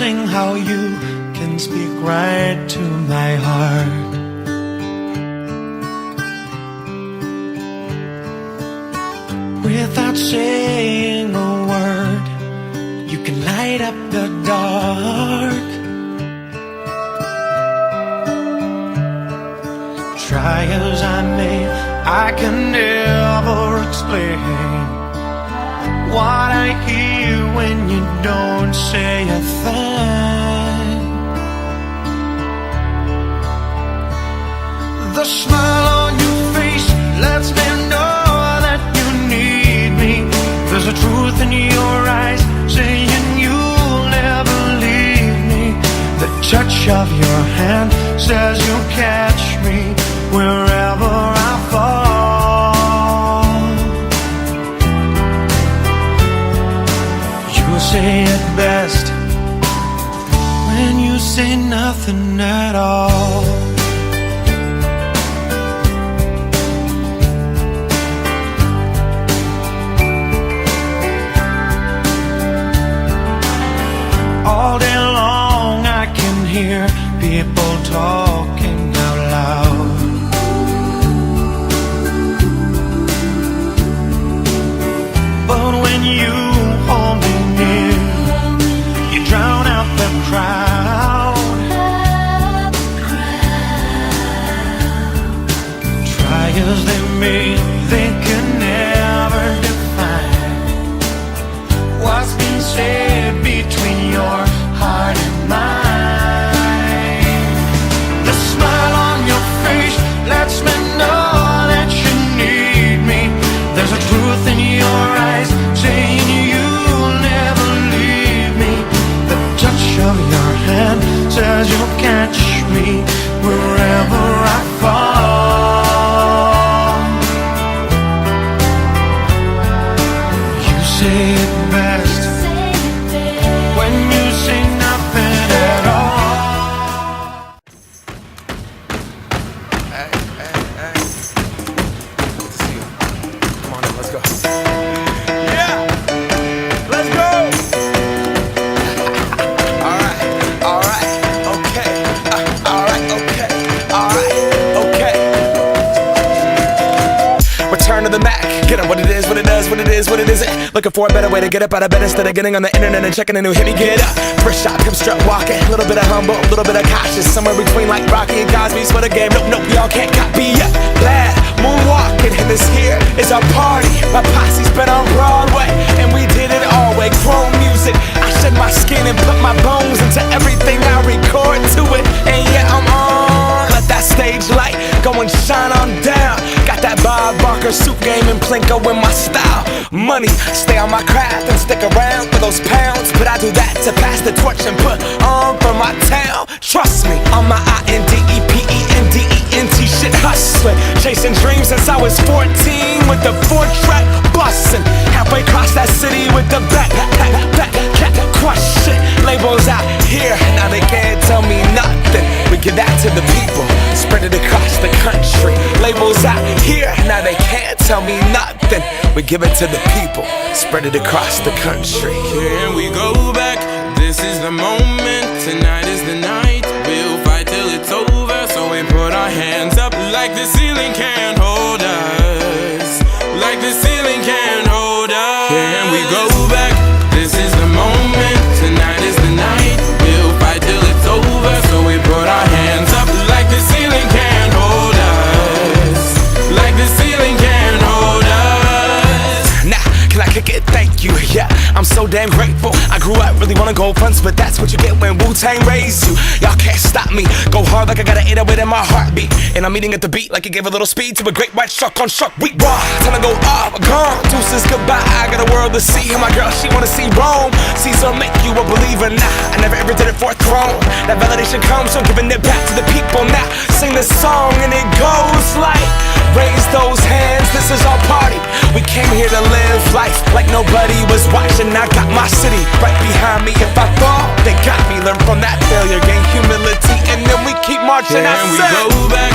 amazing how you can speak right to my heart. Without saying a word, you can light up the dark. Try as I may, I can never explain what I hear when you don't say a thing. The smile on your face lets me know that you need me. There's a truth in your eyes saying you'll never leave me. The touch of your hand says you'll catch me wherever I fall. You say it best when you say nothing at all. All day long I can hear people talking out loud. But when you hold me near, you drown out the crowd. Try as they may, they can never define what's been said between your heart and mine. The smile on your face lets me know that you need me. There's a truth in your eyes saying you'll never leave me. The touch of your hand says you'll catch me wherever I fall. You say it best when you say nothing at all. Hey. Good to see you. Come on in, let's go. Yeah! Let's go! Alright, okay. Okay. Return to the Mac. Get up what it is, what it does, what it is, what it isn't. Looking for a better way to get up out of bed instead of getting on the internet and checking a new hit. Me get up, first shot, come strut walking. A little bit of humble, a little bit of cautious. Somewhere between like Rocky and Cosby's for the game. Nope, y'all can't copy yet. Glad moonwalking, and this here is our party. My posse's been on Broadway, and we did it all way. Chrome music, I shed my skin and put my bones into everything I record to it. And yeah, I'm on. Let that stage light go and shine on down. Got that Bob Barker suit game and Plinko in my style. Money, stay on my craft and stick around for those pounds. But I do that to pass the torch and put on for my town. Trust me, on my INDEPENDENT shit hustling. Chasing dreams since I was 14 with the 4-track bustin'. Halfway across that city with the back crush shit. Labels out here, now they can't tell me nothing. We give that to the people, spread it across the country. Labels out here, now they can't tell me nothing. We give it to the people, spread it across the country. Here we go back, this is the moment. Tonight is the night, we'll fight till it's over. So we put our hands up like the ceiling can't hold us. Like the ceiling can't hold us. Here we go back, this is the moment. Tonight is the night, we'll fight till it's over. So we put our hands up like the ceiling can't hold us. Like the ceiling can't hold us. Nah, can I kick it? Thank you, yeah, I'm so damn grateful. I grew up really wanna go fronts, but that's what you get when Wu-Tang raised you. Y'all can't stop me, go hard like I got an 808 in my heartbeat. And I'm eating at the beat like it gave a little speed to a great white shark on shark week. Raw, time to go off, gone, deuces goodbye. I got a world to see, and my girl, she wanna see Rome. Caesar make you a believer, nah, I never ever did it for a throne. That validation comes from giving it back to the people. Now, sing this song and it goes like, raise those hands, this is our party. We came here to live life like nobody was watching. I got my city right behind me. If I fall, they got me. Learn from that failure, gain humility, and then we keep marching. And we go back,